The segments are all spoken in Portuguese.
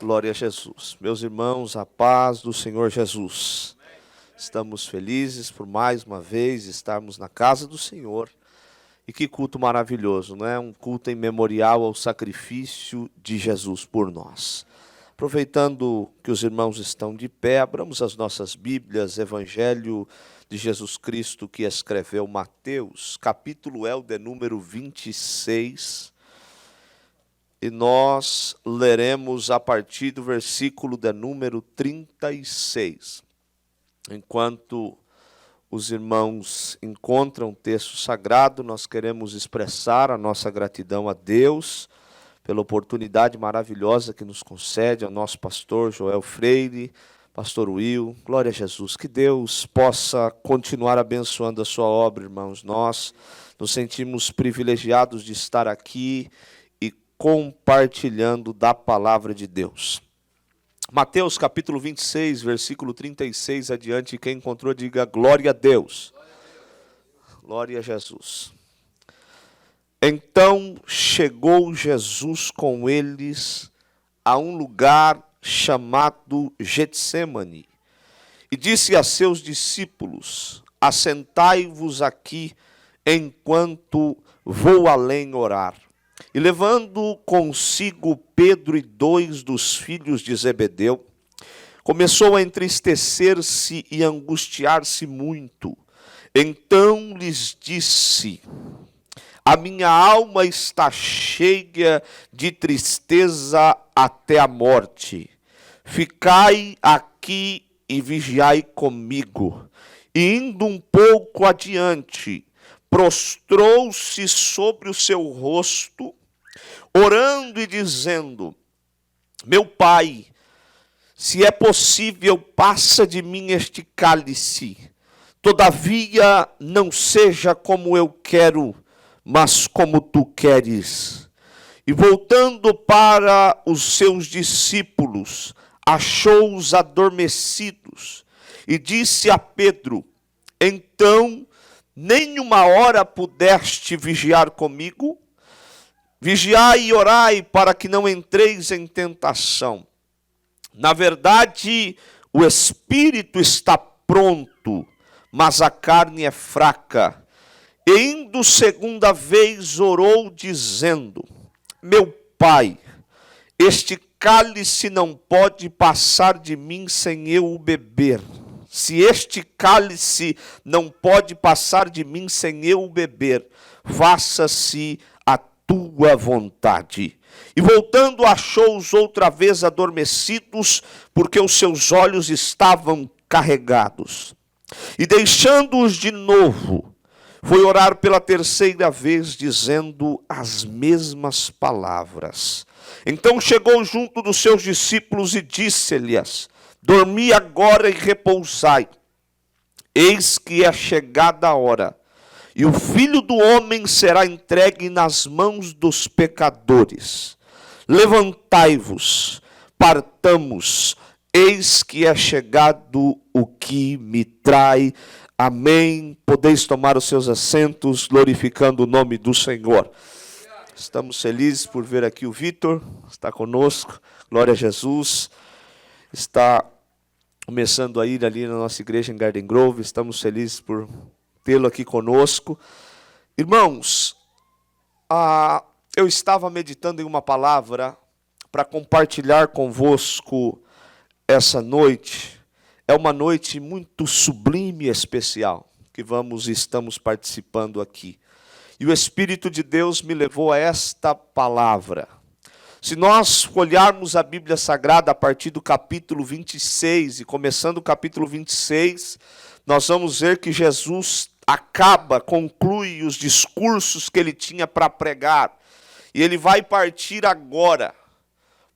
Glória a Jesus. Meus irmãos, a paz do Senhor Jesus. Estamos felizes por mais uma vez estarmos na casa do Senhor. E que culto maravilhoso, não é? Um culto em memorial ao sacrifício de Jesus por nós. Aproveitando que os irmãos estão de pé, abramos as nossas Bíblias, Evangelho de Jesus Cristo que escreveu Mateus, capítulo é o de número 26. E nós leremos a partir do versículo de número 36. Enquanto os irmãos encontram o texto sagrado, nós queremos expressar a nossa gratidão a Deus pela oportunidade maravilhosa que nos concede, ao nosso pastor Joel Freire, pastor Will. Glória a Jesus. Que Deus possa continuar abençoando a sua obra, irmãos. Nós nos sentimos privilegiados de estar aqui compartilhando da palavra de Deus. Mateus capítulo 26, versículo 36 adiante, quem encontrou diga glória a Deus. Glória a Jesus. Então chegou Jesus com eles a um lugar chamado Getsêmani e disse a seus discípulos: assentai-vos aqui enquanto vou além orar. E levando consigo Pedro e 2 dos filhos de Zebedeu, começou a entristecer-se e angustiar-se muito. Então lhes disse: a minha alma está cheia de tristeza até a morte. Ficai aqui e vigiai comigo. E indo um pouco adiante, prostrou-se sobre o seu rosto, orando e dizendo: meu Pai, se é possível, passa de mim este cálice. Todavia, não seja como eu quero, mas como tu queres. E voltando para os seus discípulos, achou-os adormecidos, e disse a Pedro: então, nem uma hora pudeste vigiar comigo? Vigiai e orai para que não entreis em tentação. Na verdade, o espírito está pronto, mas a carne é fraca. E indo segunda vez orou, dizendo: meu Pai, este cálice não pode passar de mim sem eu o beber. Se este cálice não pode passar de mim sem eu o beber, faça-se a tua vontade. E voltando, achou-os outra vez adormecidos, porque os seus olhos estavam carregados. E deixando-os de novo, foi orar pela terceira vez, dizendo as mesmas palavras. Então chegou junto dos seus discípulos e disse-lhes: dormi agora e repousai. Eis que é chegada a hora, e o Filho do Homem será entregue nas mãos dos pecadores. Levantai-vos, partamos, eis que é chegado o que me trai. Amém. Podeis tomar os seus assentos, glorificando o nome do Senhor. Estamos felizes por ver aqui o Vitor, está conosco. Glória a Jesus. Está começando a ir ali na nossa igreja em Garden Grove. Estamos felizes por tê-lo aqui conosco. Irmãos, eu estava meditando em uma palavra para compartilhar convosco essa noite. É uma noite muito sublime e especial que estamos participando aqui. E o Espírito de Deus me levou a esta palavra. Se nós olharmos a Bíblia Sagrada a partir do capítulo 26, e começando o capítulo 26, nós vamos ver que Jesus conclui os discursos que ele tinha para pregar. E ele vai partir agora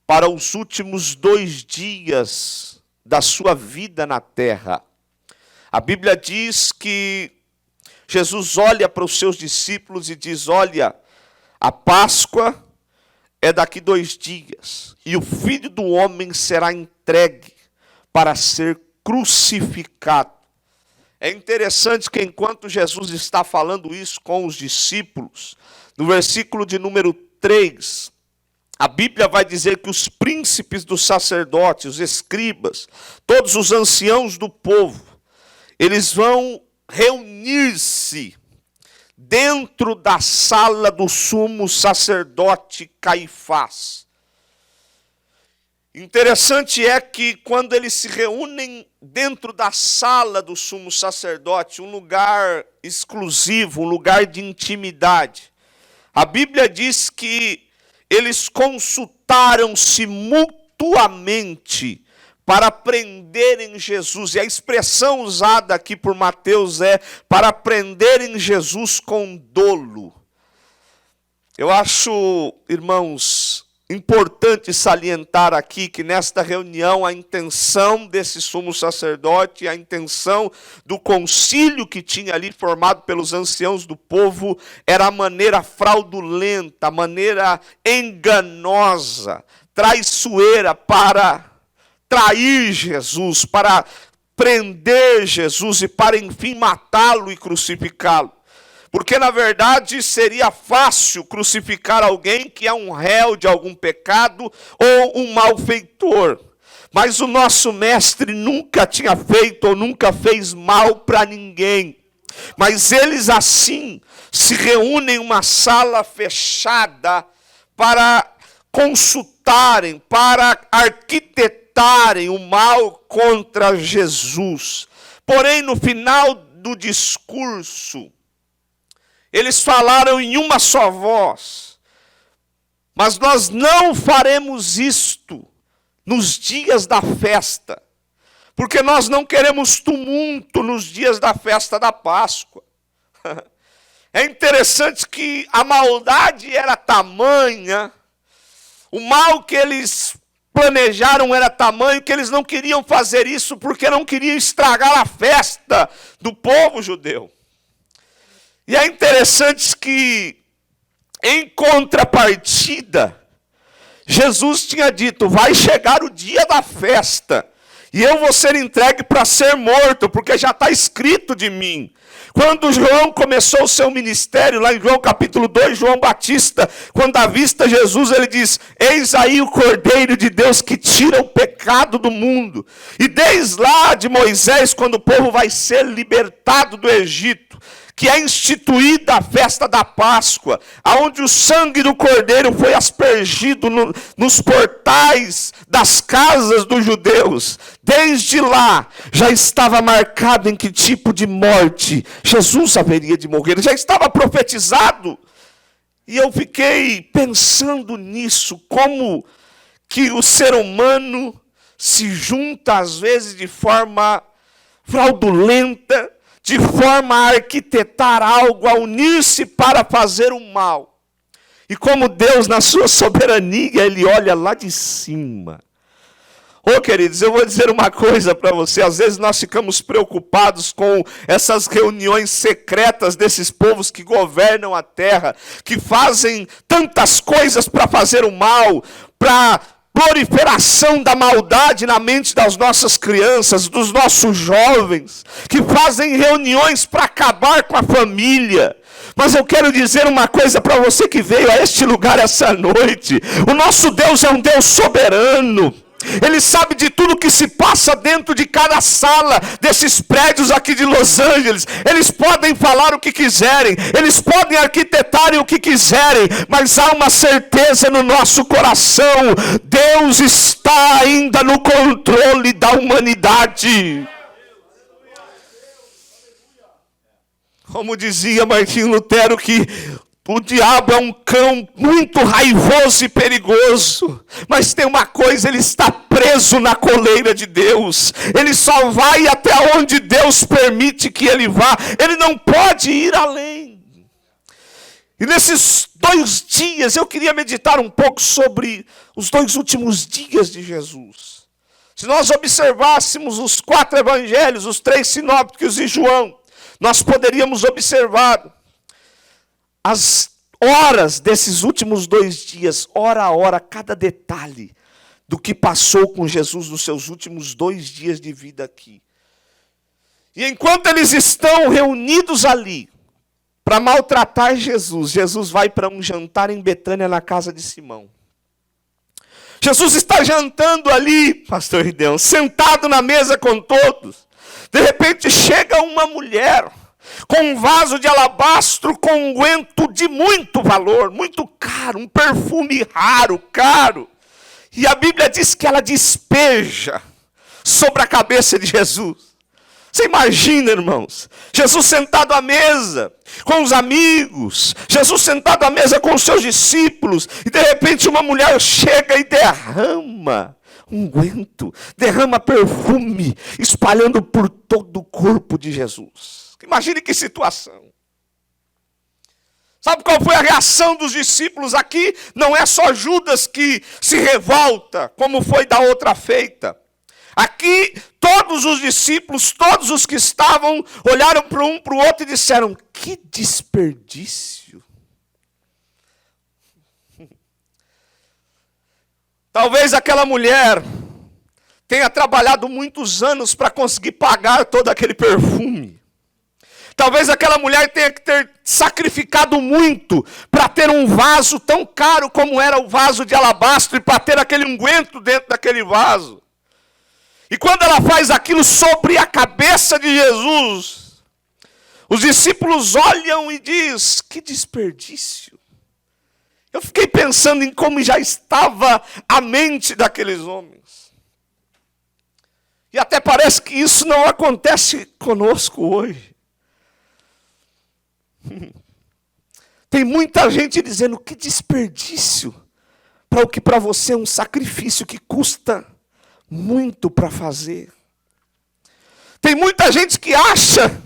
para os últimos 2 dias da sua vida na terra. A Bíblia diz que Jesus olha para os seus discípulos e diz: olha, a Páscoa é daqui 2 dias, e o Filho do Homem será entregue para ser crucificado. É interessante que enquanto Jesus está falando isso com os discípulos, no versículo de número 3, A Bíblia vai dizer que os príncipes dos sacerdotes, os escribas, todos os anciãos do povo, eles vão reunir-se dentro da sala do sumo sacerdote Caifás. Interessante é que quando eles se reúnem dentro da sala do sumo sacerdote, um lugar exclusivo, um lugar de intimidade, a Bíblia diz que eles consultaram-se mutuamente para prenderem Jesus. E a expressão usada aqui por Mateus é para prenderem Jesus com dolo. Eu acho, irmãos, importante salientar aqui que nesta reunião a intenção desse sumo sacerdote, a intenção do concílio que tinha ali formado pelos anciãos do povo, era a maneira fraudulenta, a maneira enganosa, traiçoeira para trair Jesus, para prender Jesus e para enfim matá-lo e crucificá-lo. Porque, na verdade, seria fácil crucificar alguém que é um réu de algum pecado ou um malfeitor. Mas o nosso mestre nunca tinha feito ou nunca fez mal para ninguém. Mas eles assim se reúnem em uma sala fechada para consultarem, para arquitetarem o mal contra Jesus. Porém, no final do discurso, eles falaram em uma só voz: mas nós não faremos isto nos dias da festa, porque nós não queremos tumulto nos dias da festa da Páscoa. É interessante que a maldade era tamanha, o mal que eles planejaram era tamanho que eles não queriam fazer isso porque não queriam estragar a festa do povo judeu. E é interessante que, em contrapartida, Jesus tinha dito: vai chegar o dia da festa, e eu vou ser entregue para ser morto, porque já está escrito de mim. Quando João começou o seu ministério, lá em João capítulo 2, João Batista, quando avista Jesus, ele diz: eis aí o Cordeiro de Deus que tira o pecado do mundo. E desde lá de Moisés, quando o povo vai ser libertado do Egito, que é instituída a festa da Páscoa, onde o sangue do Cordeiro foi aspergido nos portais das casas dos judeus. Desde lá, já estava marcado em que tipo de morte Jesus haveria de morrer. Já estava profetizado. E eu fiquei pensando nisso, como que o ser humano se junta, às vezes, de forma fraudulenta, de forma a arquitetar algo, a unir-se para fazer o mal. E como Deus, na sua soberania, Ele olha lá de cima. Ô, queridos, eu vou dizer uma coisa para você. Às vezes nós ficamos preocupados com essas reuniões secretas desses povos que governam a terra, que fazem tantas coisas para fazer o mal, para proliferação da maldade na mente das nossas crianças, dos nossos jovens, que fazem reuniões para acabar com a família. Mas eu quero dizer uma coisa para você que veio a este lugar essa noite: o nosso Deus é um Deus soberano. Ele sabe de tudo que se passa dentro de cada sala desses prédios aqui de Los Angeles. Eles podem falar o que quiserem, eles podem arquitetarem o que quiserem, mas há uma certeza no nosso coração: Deus está ainda no controle da humanidade. Como dizia Martinho Lutero, que o diabo é um cão muito raivoso e perigoso, mas tem uma coisa: ele está preso na coleira de Deus. Ele só vai até onde Deus permite que ele vá, ele não pode ir além. E nesses 2 dias, eu queria meditar um pouco sobre os 2 últimos dias de Jesus. Se nós observássemos os 4 evangelhos, os 3 sinópticos e João, nós poderíamos observar as horas desses últimos 2 dias, hora a hora, cada detalhe do que passou com Jesus nos seus últimos 2 dias de vida aqui. E enquanto eles estão reunidos ali para maltratar Jesus, Jesus vai para um jantar em Betânia, na casa de Simão. Jesus está jantando ali, pastor Rideão, sentado na mesa com todos. De repente chega uma mulher com um vaso de alabastro com unguento de muito valor, muito caro, um perfume raro, caro. E a Bíblia diz que ela despeja sobre a cabeça de Jesus. Você imagina, irmãos, Jesus sentado à mesa com os amigos, Jesus sentado à mesa com os seus discípulos, e de repente uma mulher chega e derrama unguento, derrama perfume, espalhando por todo o corpo de Jesus. Imagine que situação. Sabe qual foi a reação dos discípulos aqui? Não é só Judas que se revolta, como foi da outra feita. Aqui, todos os discípulos, todos os que estavam, olharam para um para o outro e disseram: que desperdício. Talvez aquela mulher tenha trabalhado muitos anos para conseguir pagar todo aquele perfume. Talvez aquela mulher tenha que ter sacrificado muito para ter um vaso tão caro como era o vaso de alabastro e para ter aquele unguento dentro daquele vaso. E quando ela faz aquilo sobre a cabeça de Jesus, os discípulos olham e dizem: que desperdício. Eu fiquei pensando em como já estava a mente daqueles homens. E até parece que isso não acontece conosco hoje. Tem muita gente dizendo: que desperdício, para o que para você é um sacrifício que custa muito para fazer. Tem muita gente que acha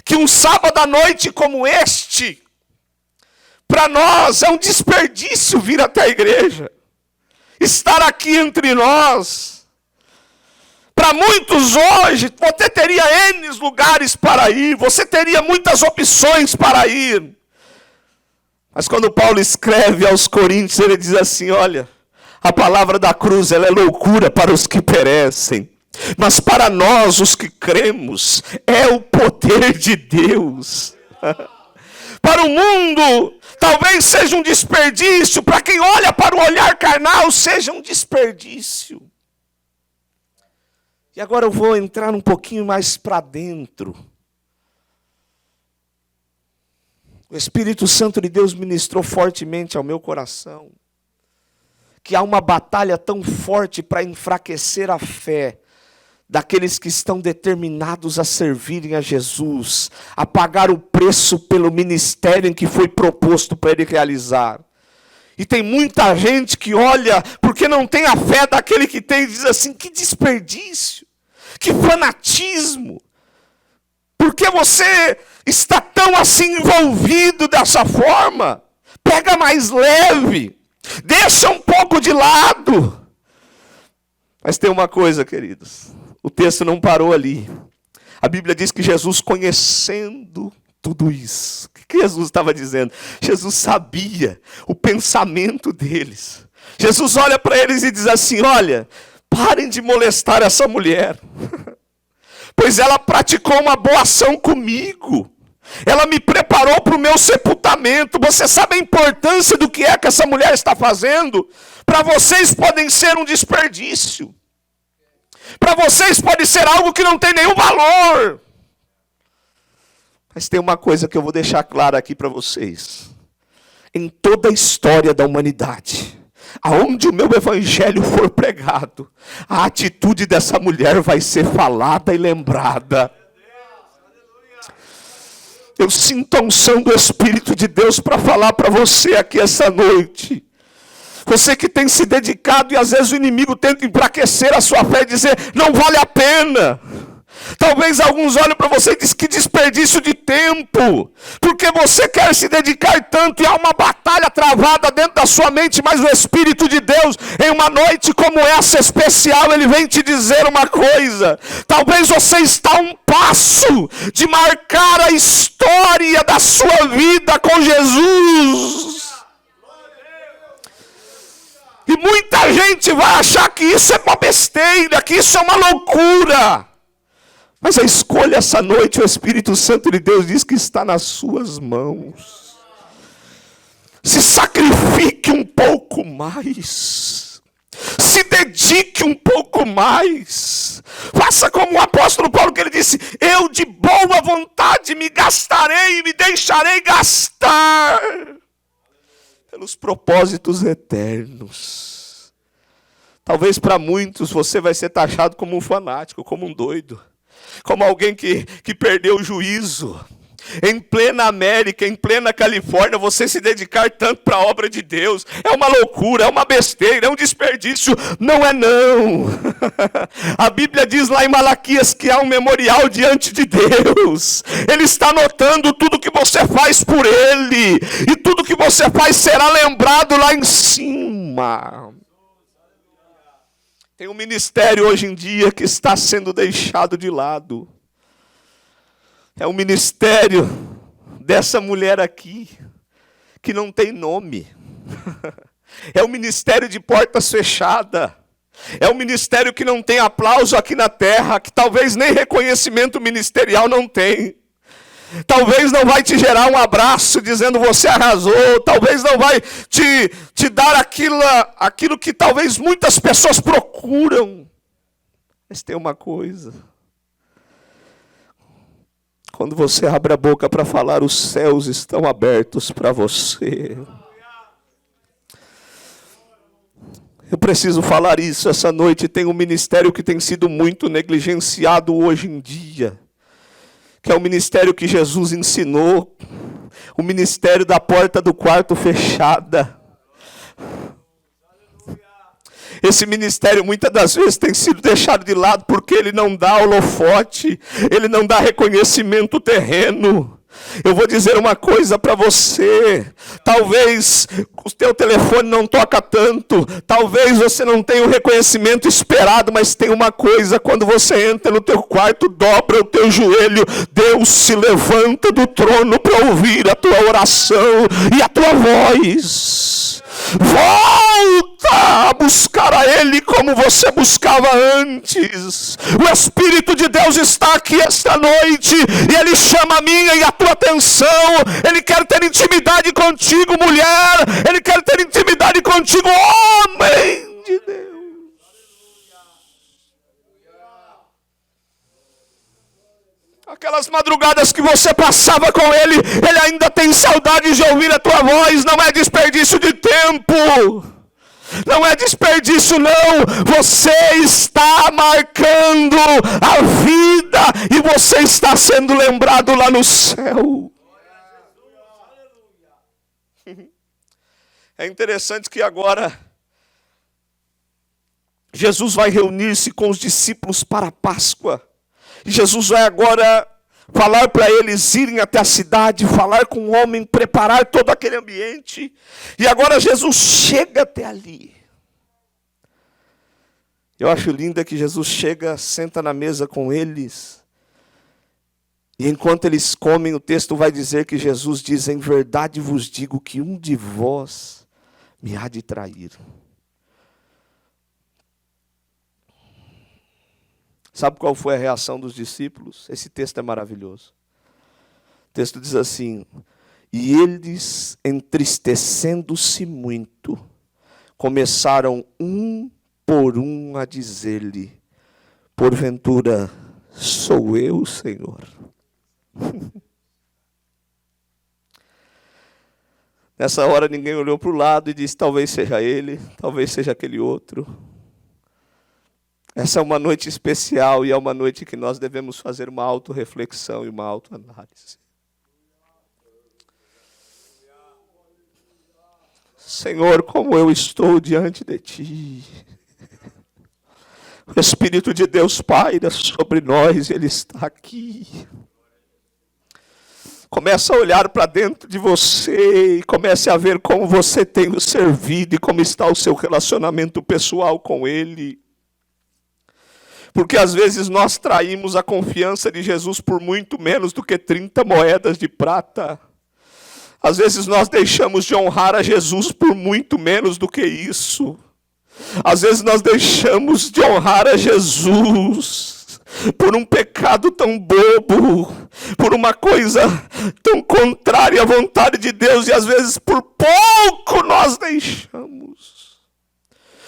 que um sábado à noite como este, para nós é um desperdício vir até a igreja, estar aqui entre nós. Para muitos hoje, você teria N lugares para ir, você teria muitas opções para ir. Mas quando Paulo escreve aos Coríntios, ele diz assim: olha, a palavra da cruz, ela é loucura para os que perecem, mas para nós, os que cremos, é o poder de Deus. Para o mundo, talvez seja um desperdício, para quem olha para o olhar carnal, seja um desperdício. E agora eu vou entrar um pouquinho mais para dentro. O Espírito Santo de Deus ministrou fortemente ao meu coração que há uma batalha tão forte para enfraquecer a fé daqueles que estão determinados a servirem a Jesus, a pagar o preço pelo ministério em que foi proposto para ele realizar. E tem muita gente que olha, porque não tem a fé daquele que tem, e diz assim: que desperdício, que fanatismo. Por que você está tão assim envolvido dessa forma? Pega mais leve. Deixa um pouco de lado. Mas tem uma coisa, queridos. O texto não parou ali. A Bíblia diz que Jesus, conhecendo tudo isso. O que Jesus estava dizendo? Jesus sabia o pensamento deles. Jesus olha para eles e diz assim: olha, parem de molestar essa mulher. Pois ela praticou uma boa ação comigo. Ela me preparou para o meu sepultamento. Você sabe a importância do que é que essa mulher está fazendo? Para vocês podem ser um desperdício. Para vocês pode ser algo que não tem nenhum valor. Mas tem uma coisa que eu vou deixar clara aqui para vocês. Em toda a história da humanidade, aonde o meu evangelho for pregado, a atitude dessa mulher vai ser falada e lembrada. Eu sinto a unção do Espírito de Deus para falar para você aqui essa noite. Você que tem se dedicado e às vezes o inimigo tenta enfraquecer a sua fé e dizer: não vale a pena. Talvez alguns olhem para você e dizem: que desperdício de tempo. Porque você quer se dedicar tanto e há uma batalha travada dentro da sua mente. Mas o Espírito de Deus, em uma noite como essa especial, ele vem te dizer uma coisa. Talvez você está a um passo de marcar a história da sua vida com Jesus. E muita gente vai achar que isso é uma besteira, que isso é uma loucura. Mas a escolha essa noite, o Espírito Santo de Deus diz que está nas suas mãos. Se sacrifique um pouco mais. Se dedique um pouco mais. Faça como o apóstolo Paulo, que ele disse: eu de boa vontade me gastarei e me deixarei gastar pelos propósitos eternos. Talvez para muitos você vai ser taxado como um fanático, como um doido, como alguém que perdeu o juízo. Em plena América, em plena Califórnia, você se dedicar tanto para a obra de Deus, é uma loucura, é uma besteira, é um desperdício. Não é não. A Bíblia diz lá em Malaquias que há um memorial diante de Deus. Ele está notando tudo que você faz por Ele, e tudo que você faz será lembrado lá em cima. Tem um ministério hoje em dia que está sendo deixado de lado. É o ministério dessa mulher aqui, que não tem nome. É o ministério de portas fechadas. É o ministério que não tem aplauso aqui na terra, que talvez nem reconhecimento ministerial não tem. Talvez não vai te gerar um abraço dizendo você arrasou. Talvez não vai te dar aquilo que talvez muitas pessoas procuram. Mas tem uma coisa. Quando você abre a boca para falar, os céus estão abertos para você. Eu preciso falar isso essa noite. Tem um ministério que tem sido muito negligenciado hoje em dia, que é o ministério que Jesus ensinou, o ministério da porta do quarto fechada. Esse ministério muitas das vezes tem sido deixado de lado porque ele não dá holofote, ele não dá reconhecimento terreno. Eu vou dizer uma coisa para você: talvez o teu telefone não toca tanto, talvez você não tenha o reconhecimento esperado, mas tem uma coisa: quando você entra no teu quarto, dobra o teu joelho, Deus se levanta do trono para ouvir a tua oração e a tua voz. Volta a buscar a Ele como você buscava antes. O Espírito de Deus está aqui esta noite e Ele chama a minha e a tua atenção. Ele quer ter intimidade contigo, mulher. Ele quer ter intimidade contigo, homem de Deus. Aquelas madrugadas que você passava com Ele, Ele ainda tem saudade de ouvir a tua voz. Não é desperdício de tempo. Não é desperdício não. Você está marcando a vida e você está sendo lembrado lá no céu. É interessante que agora Jesus vai reunir-se com os discípulos para a Páscoa. E Jesus vai agora falar para eles irem até a cidade, falar com o homem, preparar todo aquele ambiente. E agora Jesus chega até ali. Eu acho lindo que Jesus chega, senta na mesa com eles. E enquanto eles comem, o texto vai dizer que Jesus diz: em verdade vos digo que um de vós me há de trair. Sabe qual foi a reação dos discípulos? Esse texto é maravilhoso. O texto diz assim: e eles, entristecendo-se muito, começaram um por um a dizer-lhe: porventura sou eu, Senhor? Nessa hora ninguém olhou para o lado e disse: talvez seja ele, talvez seja aquele outro. Essa é uma noite especial e é uma noite que nós devemos fazer uma autorreflexão e uma autoanálise. Senhor, como eu estou diante de Ti. O Espírito de Deus paira sobre nós, Ele está aqui. Comece a olhar para dentro de você e comece a ver como você tem o servido e como está o seu relacionamento pessoal com Ele. Porque às vezes nós traímos a confiança de Jesus por muito menos do que 30 moedas de prata. Às vezes nós deixamos de honrar a Jesus por muito menos do que isso. Às vezes nós deixamos de honrar a Jesus por um pecado tão bobo, por uma coisa tão contrária à vontade de Deus, e às vezes por pouco nós deixamos.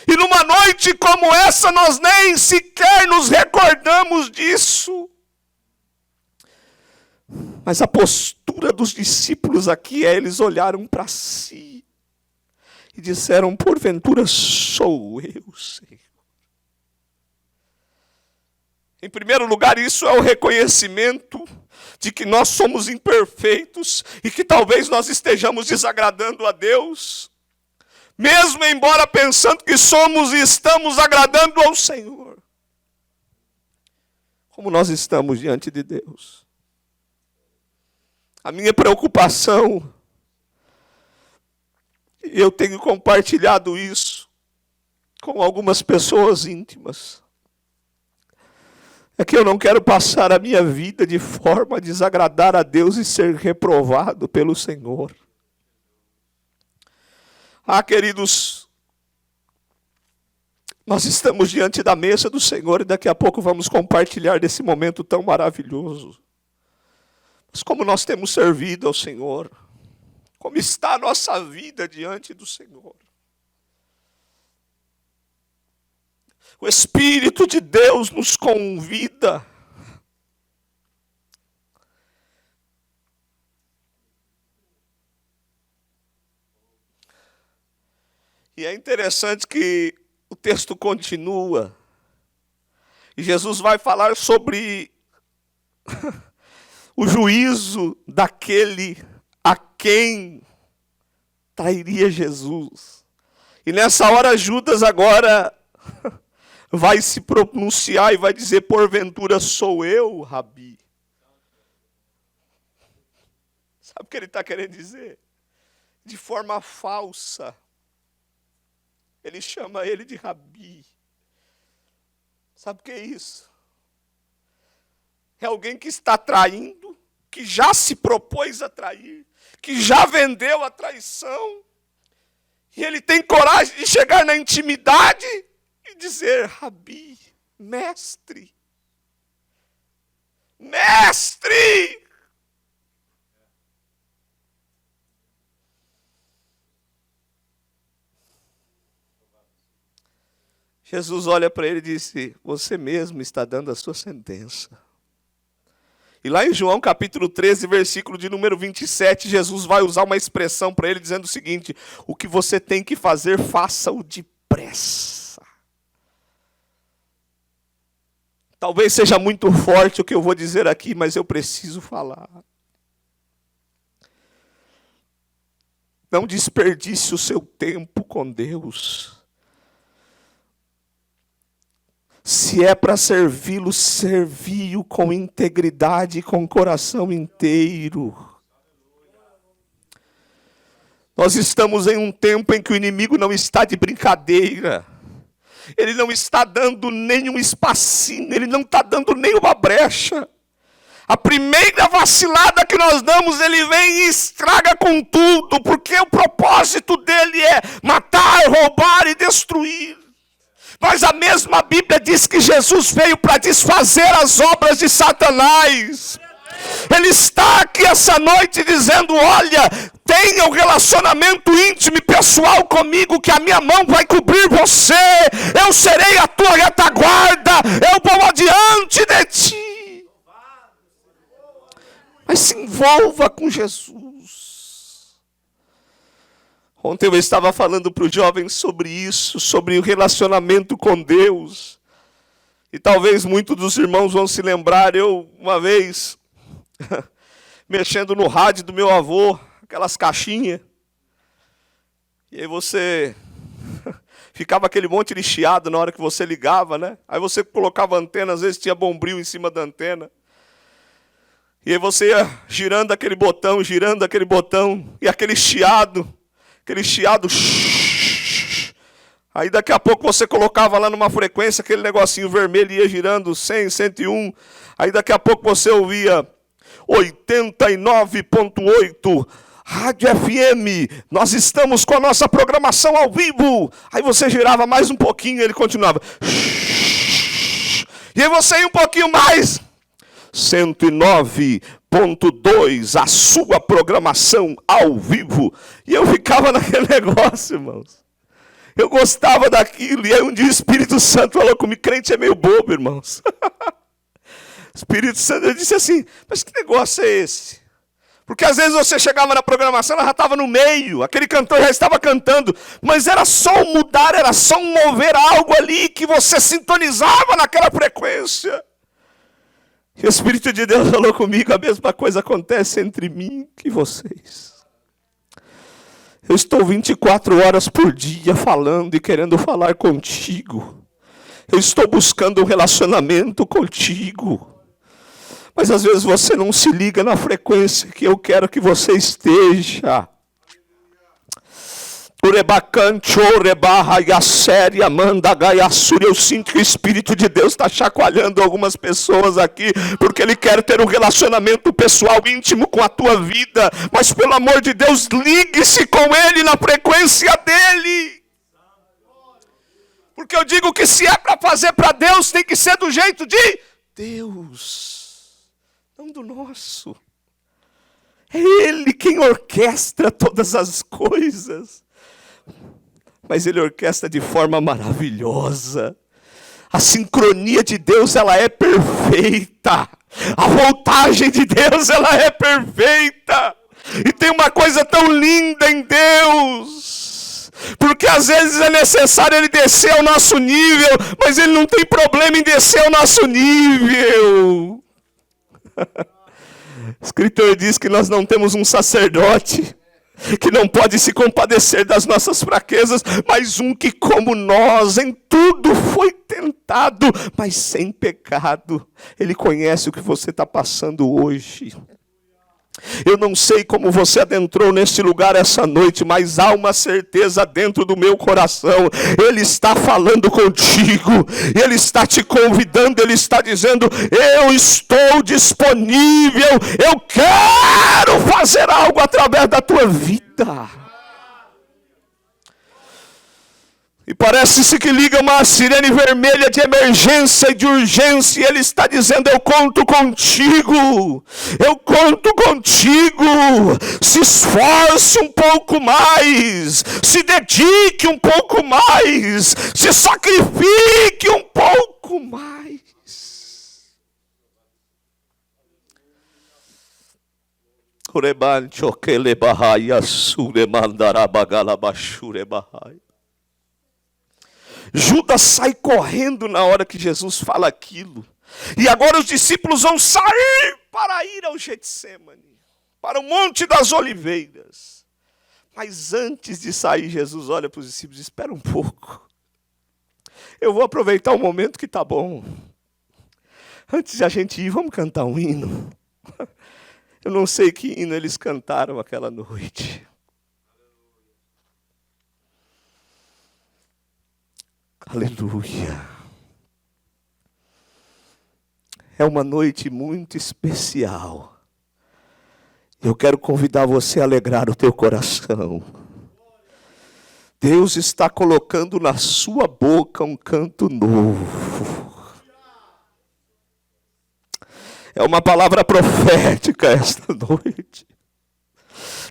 E numa noite como essa, nós nem sequer nos recordamos disso. Mas a postura dos discípulos aqui é, eles olharam para si e disseram, porventura sou eu, Senhor. Em primeiro lugar, isso é o reconhecimento de que nós somos imperfeitos e que talvez nós estejamos desagradando a Deus, mesmo embora pensando que somos e estamos agradando ao Senhor. Como nós estamos diante de Deus? A minha preocupação, e eu tenho compartilhado isso com algumas pessoas íntimas, é que eu não quero passar a minha vida de forma a desagradar a Deus e ser reprovado pelo Senhor. Ah, queridos, nós estamos diante da mesa do Senhor e daqui a pouco vamos compartilhar desse momento tão maravilhoso. Mas como nós temos servido ao Senhor? Como está a nossa vida diante do Senhor? O Espírito de Deus nos convida e é interessante que o texto continua e Jesus vai falar sobre o juízo daquele a quem trairia Jesus. E nessa hora Judas agora vai se pronunciar e vai dizer, porventura sou eu, Rabi. Sabe o que ele está querendo dizer? De forma falsa. Ele chama ele de Rabi. Sabe o que é isso? É alguém que está traindo, que já se propôs a trair, que já vendeu a traição. E ele tem coragem de chegar na intimidade e dizer, Rabi, mestre, mestre. Jesus olha para ele e disse, você mesmo está dando a sua sentença. E lá em João capítulo 13, versículo de número 27, Jesus vai usar uma expressão para ele dizendo o seguinte, o que você tem que fazer, faça-o depressa. Talvez seja muito forte o que eu vou dizer aqui, mas eu preciso falar. Não desperdice o seu tempo com Deus. Se é para servi-lo, servi-o com integridade e com coração inteiro. Nós estamos em um tempo em que o inimigo não está de brincadeira. Ele não está dando nenhum espacinho, ele não está dando nenhuma brecha. A primeira vacilada que nós damos, ele vem e estraga com tudo, porque o propósito dele é matar, roubar e destruir. Mas a mesma Bíblia diz que Jesus veio para desfazer as obras de Satanás. Ele está aqui essa noite dizendo, olha, tenha um relacionamento íntimo e pessoal comigo, que a minha mão vai cobrir você. Eu serei a tua retaguarda, eu vou adiante de ti. Mas se envolva com Jesus. Ontem eu estava falando para os jovens sobre isso, sobre o relacionamento com Deus. E talvez muitos dos irmãos vão se lembrar, eu uma vez, mexendo no rádio do meu avô, aquelas caixinhas. E aí você ficava aquele monte de chiado na hora que você ligava, né? Aí você colocava a antena, às vezes tinha bombril em cima da antena. E aí você ia girando aquele botão, e aquele chiado. Aí daqui a pouco você colocava lá numa frequência, aquele negocinho vermelho ia girando, 100, 101. Aí daqui a pouco você ouvia 89.8, Rádio FM, nós estamos com a nossa programação ao vivo. Aí você girava mais um pouquinho e ele continuava. E aí você ia um pouquinho mais. 109.2, a sua programação ao vivo. E eu ficava naquele negócio, irmãos. Eu gostava daquilo. E aí um dia o Espírito Santo falou comigo. Crente é meio bobo, irmãos. O Espírito Santo disse assim, mas que negócio é esse? Porque às vezes você chegava na programação, ela já estava no meio, aquele cantor já estava cantando, mas era só um mudar, era só um mover algo ali que você sintonizava naquela frequência. E o Espírito de Deus falou comigo, a mesma coisa acontece entre mim e vocês. Eu estou 24 horas por dia falando e querendo falar contigo. Eu estou buscando um relacionamento contigo. Mas às vezes você não se liga na frequência que eu quero que você esteja. Eu sinto que o Espírito de Deus está chacoalhando algumas pessoas aqui, porque Ele quer ter um relacionamento pessoal íntimo com a tua vida. Mas pelo amor de Deus, ligue-se com Ele na frequência dEle. Porque eu digo que se é para fazer para Deus, tem que ser do jeito de Deus. Não do nosso. É Ele quem orquestra todas as coisas. Mas Ele orquestra de forma maravilhosa. A sincronia de Deus, ela é perfeita. A voltagem de Deus, ela é perfeita. E tem uma coisa tão linda em Deus. Porque às vezes é necessário Ele descer ao nosso nível, mas Ele não tem problema em descer ao nosso nível. O escritor diz que nós não temos um sacerdote que não pode se compadecer das nossas fraquezas, mas um que como nós em tudo foi tentado, mas sem pecado. Ele conhece o que você está passando hoje. Eu não sei como você adentrou neste lugar essa noite, mas há uma certeza dentro do meu coração. Ele está falando contigo, Ele está te convidando, Ele está dizendo, eu estou disponível, eu quero fazer algo através da tua vida. E parece-se que liga uma sirene vermelha de emergência e de urgência. E Ele está dizendo, eu conto contigo. Eu conto contigo. Se esforce um pouco mais. Se dedique um pouco mais. Se sacrifique um pouco mais. Judas sai correndo na hora que Jesus fala aquilo. E agora os discípulos vão sair para ir ao Getsemane, para o Monte das Oliveiras. Mas antes de sair, Jesus olha para os discípulos e diz, espera um pouco. Eu vou aproveitar o momento que está bom. Antes de a gente ir, vamos cantar um hino. Eu não sei que hino eles cantaram aquela noite. Aleluia. É uma noite muito especial. Eu quero convidar você a alegrar o teu coração. Deus está colocando na sua boca um canto novo. É uma palavra profética esta noite.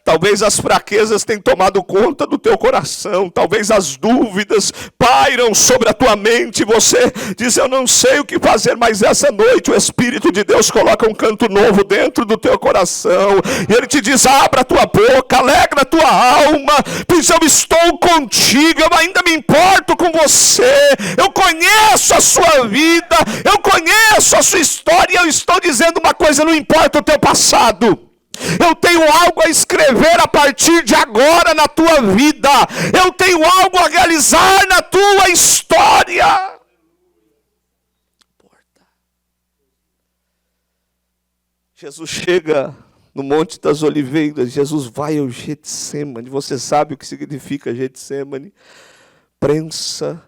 Talvez as fraquezas tenham tomado conta do teu coração. Talvez as dúvidas pairam sobre a tua mente. Você diz, eu não sei o que fazer, mas essa noite o Espírito de Deus coloca um canto novo dentro do teu coração. E Ele te diz, abra a tua boca, alegra a tua alma, pois eu estou contigo, eu ainda me importo com você. Eu conheço a sua vida, eu conheço a sua história. E eu estou dizendo uma coisa, não importa o teu passado. Eu tenho algo a escrever a partir de agora na tua vida. Eu tenho algo a realizar na tua história. Jesus chega no Monte das Oliveiras. Jesus vai ao Getsemane. Você sabe o que significa Getsemane? Prensa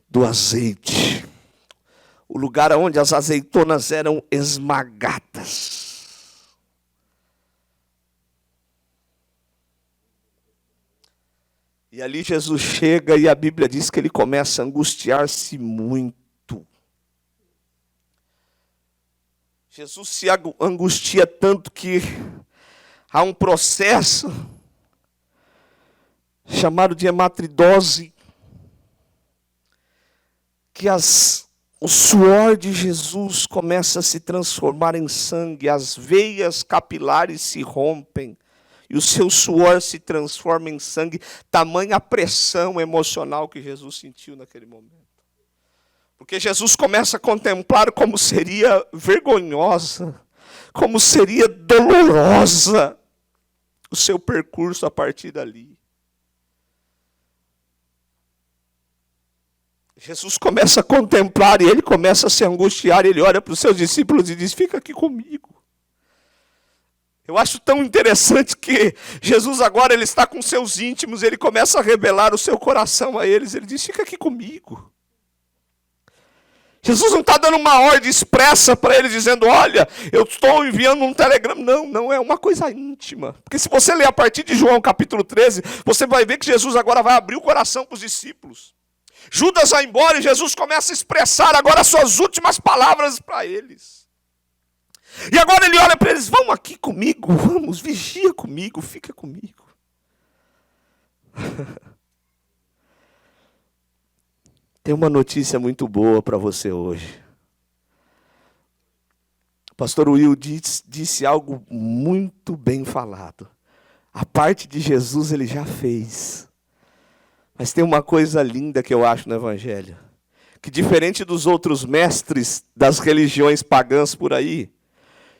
do azeite. O lugar onde as azeitonas eram esmagadas. E ali Jesus chega e a Bíblia diz que ele começa a angustiar-se muito. Jesus se angustia tanto que há um processo chamado de hematidose. que o suor de Jesus começa a se transformar em sangue, as veias capilares se rompem, e o seu suor se transforma em sangue, tamanha a pressão emocional que Jesus sentiu naquele momento. Porque Jesus começa a contemplar como seria vergonhosa, como seria dolorosa o seu percurso a partir dali. Jesus começa a contemplar e ele começa a se angustiar, ele olha para os seus discípulos e diz: fica aqui comigo. Eu acho tão interessante que Jesus agora ele está com seus íntimos, ele começa a revelar o seu coração a eles, ele diz: fica aqui comigo. Jesus não está dando uma ordem expressa para eles, dizendo: olha, eu estou enviando um telegrama. Não, não, é uma coisa íntima. Porque se você ler a partir de João capítulo 13, você vai ver que Jesus agora vai abrir o coração para os discípulos. Judas vai embora e Jesus começa a expressar agora as suas últimas palavras para eles. E agora ele olha para eles: vamos aqui comigo, vamos, vigia comigo, fica comigo. Tem uma notícia muito boa para você hoje. O pastor Will disse algo muito bem falado. A parte de Jesus ele já fez. Mas tem uma coisa linda que eu acho no Evangelho. Que diferente dos outros mestres das religiões pagãs por aí,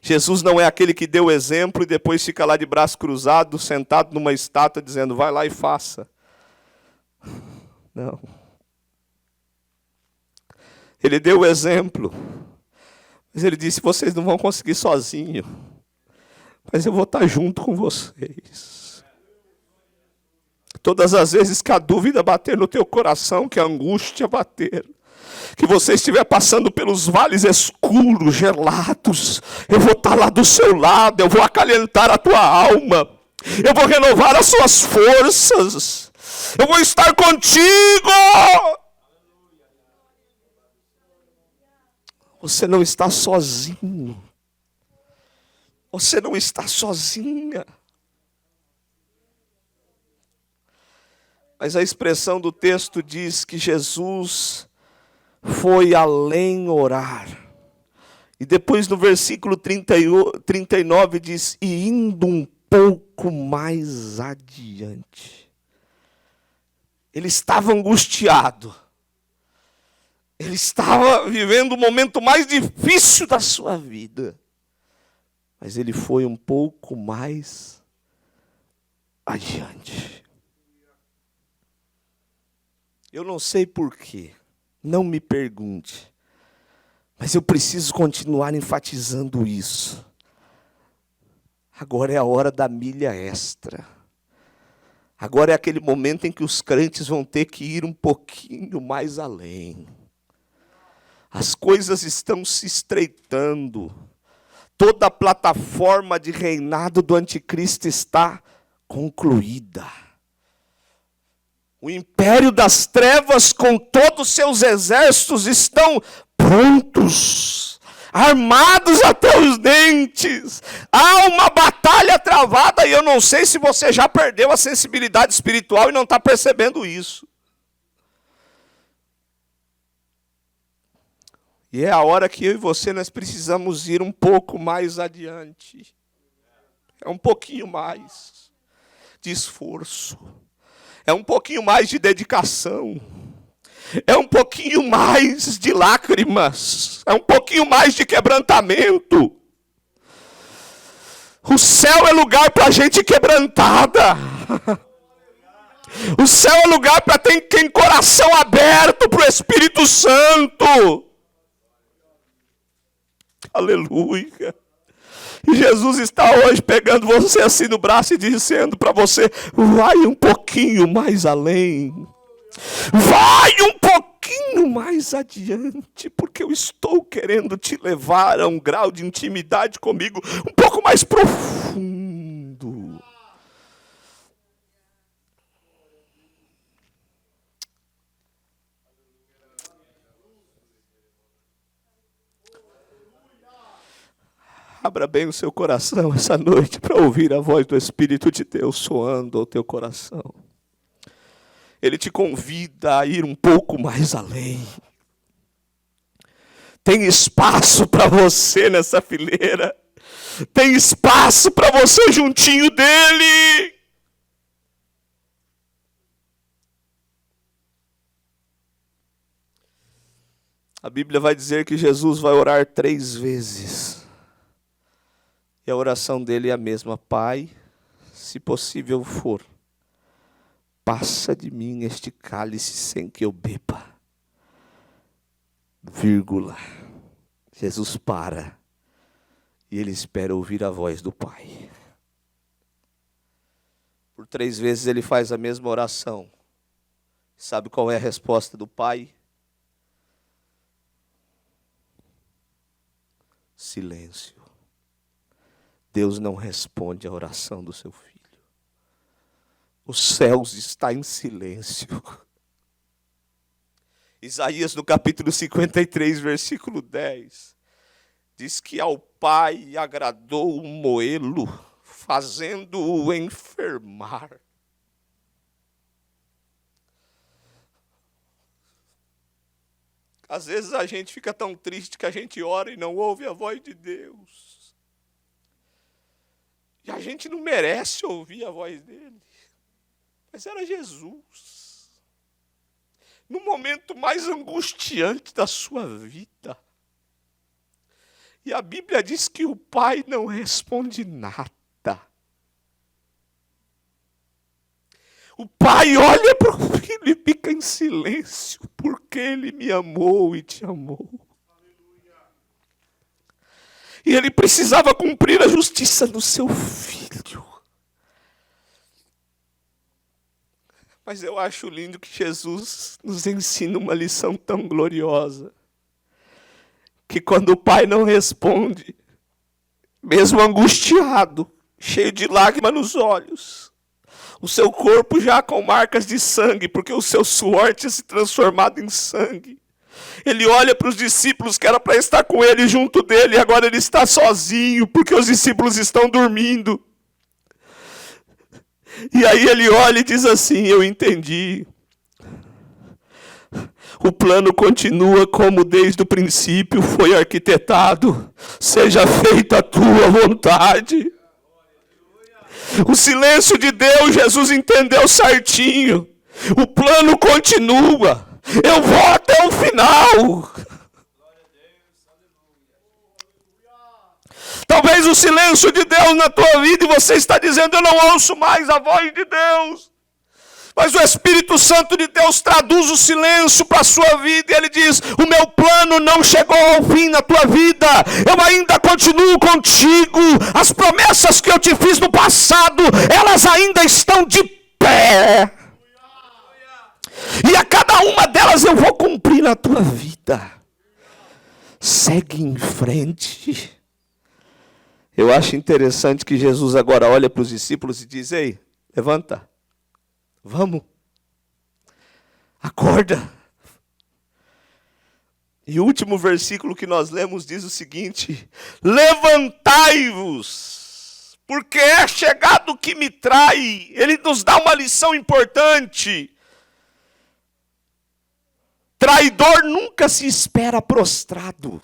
Jesus não é aquele que deu o exemplo e depois fica lá de braço cruzado, sentado numa estátua, dizendo: vai lá e faça. Não. Ele deu o exemplo, mas ele disse: vocês não vão conseguir sozinho, mas eu vou estar junto com vocês. Todas as vezes que a dúvida bater no teu coração, que a angústia bater, que você estiver passando pelos vales escuros, gelados, eu vou estar lá do seu lado, eu vou acalentar a tua alma, eu vou renovar as suas forças, eu vou estar contigo. Você não está sozinho. Você não está sozinha. Mas a expressão do texto diz que Jesus foi além orar. E depois no versículo 39 diz: e indo um pouco mais adiante. Ele estava angustiado. Ele estava vivendo o momento mais difícil da sua vida. Mas ele foi um pouco mais adiante. Eu não sei porquê, não me pergunte, mas eu preciso continuar enfatizando isso. Agora é a hora da milha extra. Agora é aquele momento em que os crentes vão ter que ir um pouquinho mais além. As coisas estão se estreitando. Toda a plataforma de reinado do anticristo está concluída. O império das trevas com todos os seus exércitos estão prontos, armados até os dentes. Há uma batalha travada e eu não sei se você já perdeu a sensibilidade espiritual e não está percebendo isso. E é a hora que eu e você nós precisamos ir um pouco mais adiante. É um pouquinho mais de esforço. É um pouquinho mais de dedicação. É um pouquinho mais de lágrimas. É um pouquinho mais de quebrantamento. O céu é lugar para gente quebrantada. O céu é lugar para quem tem coração aberto para o Espírito Santo. Aleluia. E Jesus está hoje pegando você assim no braço e dizendo para você: vai um pouquinho mais além. Vai um pouquinho mais adiante, porque eu estou querendo te levar a um grau de intimidade comigo um pouco mais profundo. Abra bem o seu coração essa noite para ouvir a voz do Espírito de Deus soando ao teu coração. Ele te convida a ir um pouco mais além. Tem espaço para você nessa fileira. Tem espaço para você juntinho dele. A Bíblia vai dizer que Jesus vai orar 3 vezes. E a oração dele é a mesma: Pai, se possível for, passa de mim este cálice sem que eu beba. Vírgula. Jesus para. E ele espera ouvir a voz do Pai. Por 3 vezes ele faz a mesma oração. Sabe qual é a resposta do Pai? Silêncio. Deus não responde à oração do seu filho. Os céus estão em silêncio. Isaías, no capítulo 53, versículo 10, diz que ao Pai agradou moê-lo, fazendo-o enfermar. Às vezes a gente fica tão triste que a gente ora e não ouve a voz de Deus. E a gente não merece ouvir a voz dele. Mas era Jesus. No momento mais angustiante da sua vida. E a Bíblia diz que o pai não responde nada. O pai olha para o filho e fica em silêncio, porque ele me amou e te amou. E ele precisava cumprir a justiça do seu filho. Mas eu acho lindo que Jesus nos ensina uma lição tão gloriosa. Que quando o pai não responde, mesmo angustiado, cheio de lágrimas nos olhos, o seu corpo já com marcas de sangue, porque o seu suor tinha se transformado em sangue. Ele olha para os discípulos que era para estar com ele junto dele, e agora ele está sozinho, porque os discípulos estão dormindo. E aí ele olha e diz assim: eu entendi. O plano continua como desde o princípio foi arquitetado. Seja feita a tua vontade. O silêncio de Deus, Jesus entendeu certinho. O plano continua. Eu vou até o final. Talvez o silêncio de Deus na tua vida e você está dizendo: eu não ouço mais a voz de Deus. Mas o Espírito Santo de Deus traduz o silêncio para a sua vida. E ele diz: o meu plano não chegou ao fim na tua vida. Eu ainda continuo contigo. As promessas que eu te fiz no passado, elas ainda estão de pé. E a cada uma delas eu vou cumprir na tua vida. Segue em frente. Eu acho interessante que Jesus agora olha para os discípulos e diz: ei, levanta. Vamos. Acorda. E o último versículo que nós lemos diz o seguinte: levantai-vos, porque é chegado o que me trai. Ele nos dá uma lição importante. Traidor nunca se espera prostrado.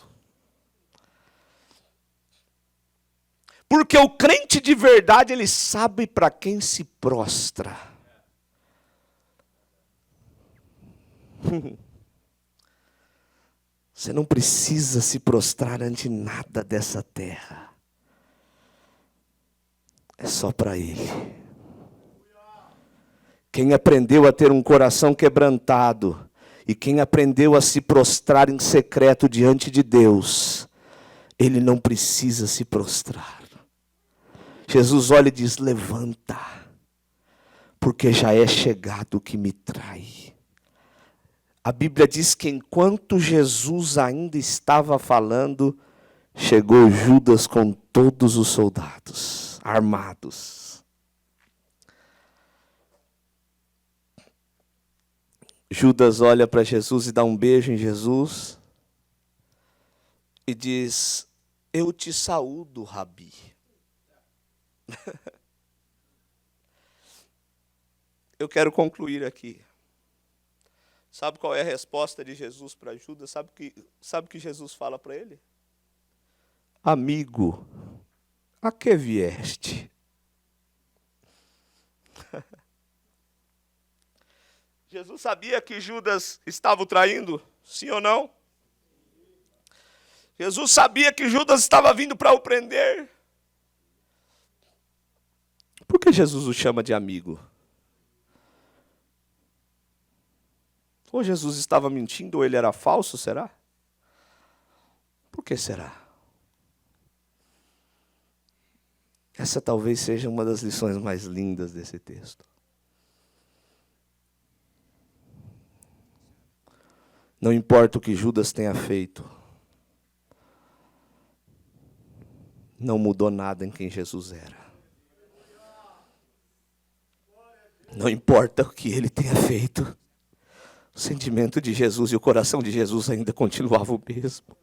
Porque o crente de verdade, ele sabe para quem se prostra. Você não precisa se prostrar ante nada dessa terra. É só para Ele. Quem aprendeu a ter um coração quebrantado e quem aprendeu a se prostrar em secreto diante de Deus, ele não precisa se prostrar. Jesus olha e diz: levanta, porque já é chegado o que me trai. A Bíblia diz que enquanto Jesus ainda estava falando, chegou Judas com todos os soldados armados. Judas olha para Jesus e dá um beijo em Jesus e diz: eu te saúdo, Rabi. Eu quero concluir aqui. Sabe qual é a resposta de Jesus para Judas? Sabe o que Jesus fala para ele? Amigo, a que vieste? Jesus sabia que Judas estava o traindo, sim ou não? Jesus sabia que Judas estava vindo para o prender. Por que Jesus o chama de amigo? Ou Jesus estava mentindo, ou ele era falso, será? Por que será? Essa talvez seja uma das lições mais lindas desse texto. Não importa o que Judas tenha feito, não mudou nada em quem Jesus era. Não importa o que ele tenha feito, o sentimento de Jesus e o coração de Jesus ainda continuavam o mesmo.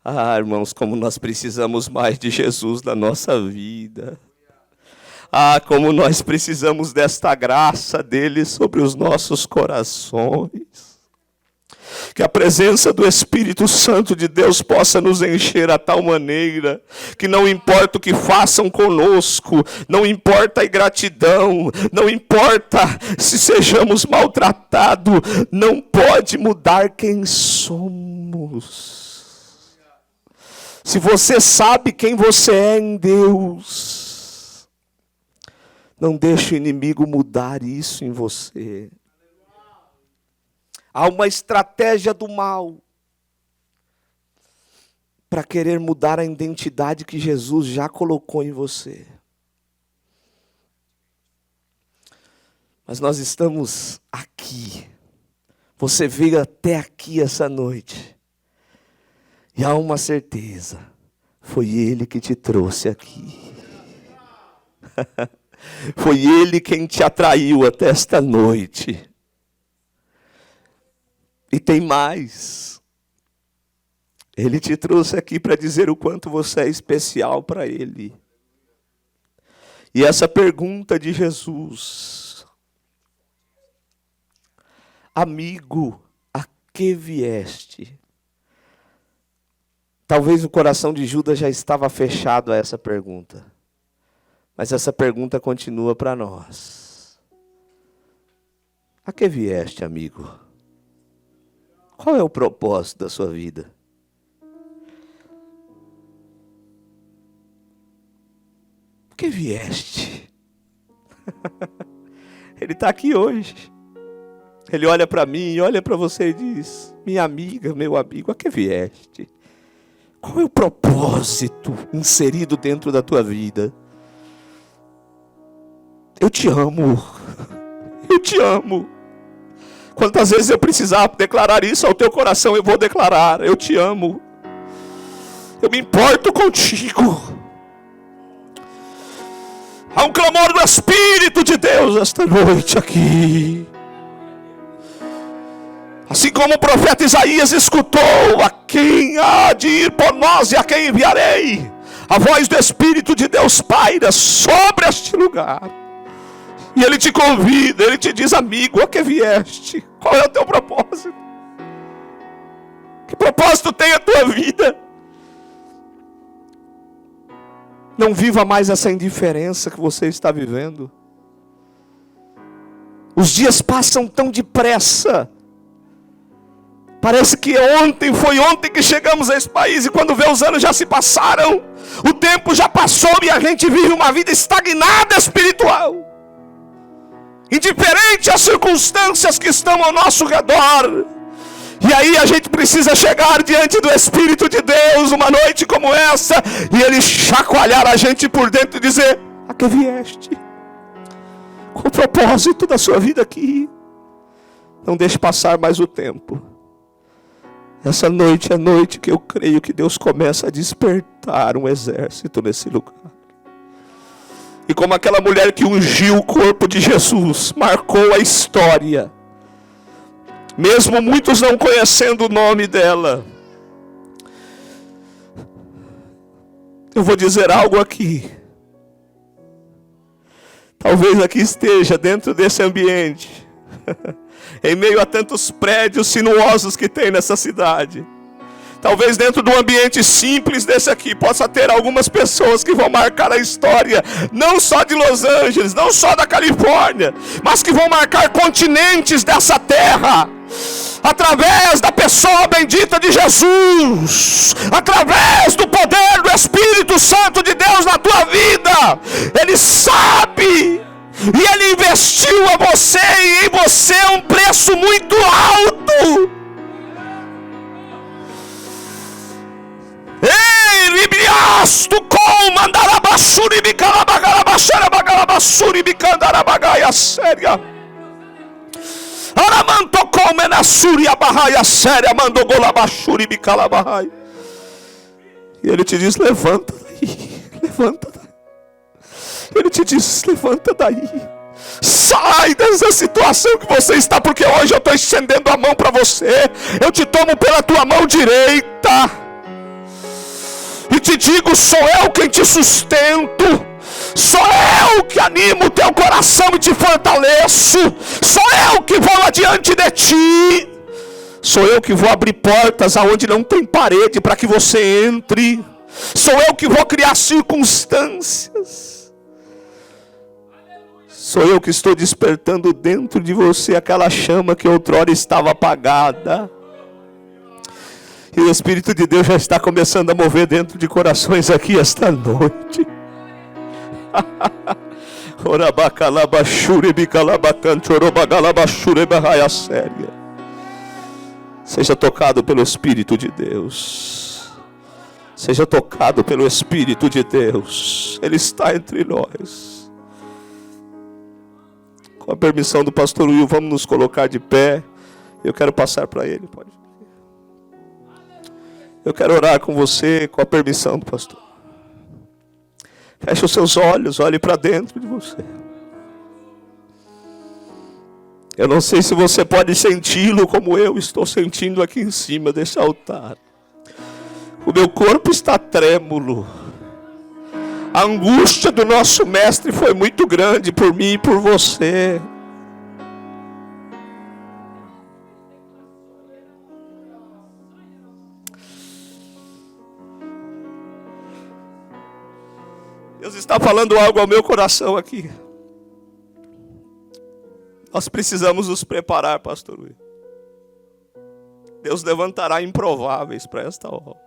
Ah, irmãos, como nós precisamos mais de Jesus na nossa vida. Ah, como nós precisamos desta graça dele sobre os nossos corações. Que a presença do Espírito Santo de Deus possa nos encher a tal maneira que não importa o que façam conosco, não importa a ingratidão, não importa se sejamos maltratados, não pode mudar quem somos. Se você sabe quem você é em Deus, não deixe o inimigo mudar isso em você. Há uma estratégia do mal para querer mudar a identidade que Jesus já colocou em você. Mas nós estamos aqui. Você veio até aqui essa noite. E há uma certeza. Foi Ele que te trouxe aqui. Foi Ele quem te atraiu até esta noite. E tem mais. Ele te trouxe aqui para dizer o quanto você é especial para Ele. E essa pergunta de Jesus: amigo, a que vieste? Talvez o coração de Judas já estava fechado a essa pergunta. Mas essa pergunta continua para nós. A que vieste, amigo? Qual é o propósito da sua vida? Por que vieste? Ele está aqui hoje. Ele olha para mim, olha para você e diz: minha amiga, meu amigo, a que vieste? Qual é o propósito inserido dentro da tua vida? Eu te amo. Eu te amo. Quantas vezes eu precisar declarar isso ao teu coração, eu vou declarar: eu te amo. Eu me importo contigo. Há um clamor do Espírito de Deus esta noite aqui. Assim como o profeta Isaías escutou: a quem há de ir por nós e a quem enviarei? A voz do Espírito de Deus paira sobre este lugar. E Ele te convida, Ele te diz: amigo, a que vieste? Qual é o teu propósito? Que propósito tem a tua vida? Não viva mais essa indiferença que você está vivendo. Os dias passam tão depressa. Parece que foi ontem que chegamos a esse país, e quando vê, os anos já se passaram. O tempo já passou e a gente vive uma vida estagnada espiritual. Indiferente às circunstâncias que estão ao nosso redor. E aí a gente precisa chegar diante do Espírito de Deus uma noite como essa, e Ele chacoalhar a gente por dentro e dizer: a que vieste? Qual o propósito da sua vida aqui? Não deixe passar mais o tempo. Essa noite é a noite que eu creio que Deus começa a despertar um exército nesse lugar. E como aquela mulher que ungiu o corpo de Jesus, marcou a história. Mesmo muitos não conhecendo o nome dela. Eu vou dizer algo aqui. Talvez aqui esteja dentro desse ambiente Em meio a tantos prédios sinuosos que tem nessa cidade, talvez dentro de um ambiente simples desse aqui, possa ter algumas pessoas que vão marcar a história, não só de Los Angeles, não só da Califórnia, mas que vão marcar continentes dessa terra, através da pessoa bendita de Jesus, através do poder do Espírito Santo de Deus na tua vida. Ele sabe, e Ele investiu a você e em você um preço muito alto. Ei, ribiasto com mandarabassuri bicalabagalabachara bagalabassuri bicandarabagaia séria. Aramanto come na súria barraia séria, mandou golabachuri bicalabahai. E Ele te diz: levanta daí, levanta daí. Ele te diz: levanta daí. Sai dessa situação que você está, porque hoje eu estou estendendo a mão para você. Eu te tomo pela tua mão direita e te digo: sou eu quem te sustento, sou eu que animo o teu coração e te fortaleço, sou eu que vou adiante de ti, sou eu que vou abrir portas aonde não tem parede para que você entre, sou eu que vou criar circunstâncias, sou eu que estou despertando dentro de você aquela chama que outrora estava apagada. E o Espírito de Deus já está começando a mover dentro de corações aqui esta noite. Seja tocado pelo Espírito de Deus. Seja tocado pelo Espírito de Deus. Ele está entre nós. Com a permissão do pastor Will, vamos nos colocar de pé. Eu quero passar para ele. Pode. Eu quero orar com você, com a permissão do pastor. Feche os seus olhos, olhe para dentro de você. Eu não sei se você pode senti-lo como eu estou sentindo aqui em cima desse altar. O meu corpo está trêmulo. A angústia do nosso mestre foi muito grande por mim e por você. Deus está falando algo ao meu coração aqui. Nós precisamos nos preparar, pastor Will. Deus levantará improváveis para esta obra.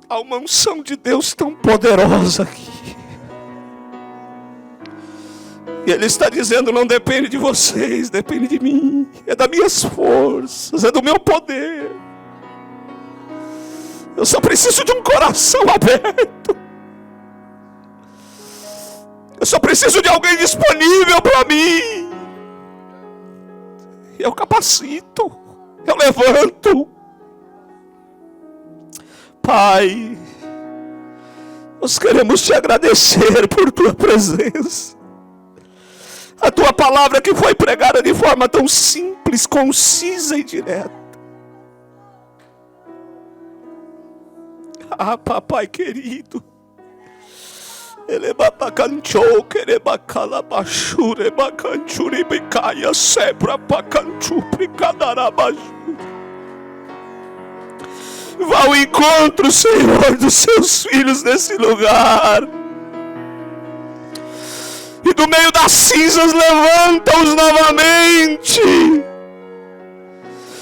Há uma unção de Deus tão poderosa aqui. E Ele está dizendo: não depende de vocês, depende de mim. É das minhas forças, é do meu poder. Eu só preciso de um coração aberto. Eu só preciso de alguém disponível para mim. Eu capacito, eu levanto. Pai, nós queremos te agradecer por tua presença. A tua palavra que foi pregada de forma tão simples, concisa e direta. Ah, papai querido. Ele bacanchou, quere bacala bashure, bacanchuri bicaia sebra bacanchupri cadarabaju. Vá ao encontro, Senhor, dos seus filhos nesse lugar. E do meio das cinzas levanta-os novamente.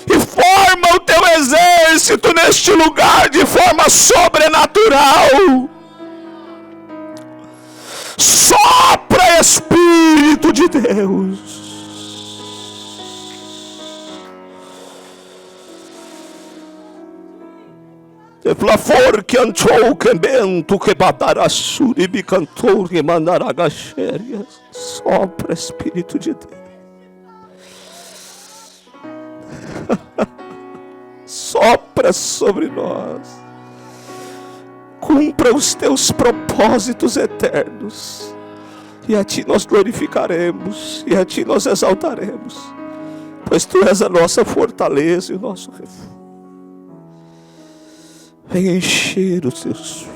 E forma o teu exército neste lugar de forma sobrenatural. Sopra, Espírito de Deus. Flafor que antou que bento que badarassuri bicantor que mandaragaxérias. Sopra, Espírito de Deus. Sopra sobre nós. Cumpra os teus propósitos eternos. E a Ti nós glorificaremos, e a Ti nós exaltaremos, pois Tu és a nossa fortaleza e o nosso refúgio. Venha encher os Teus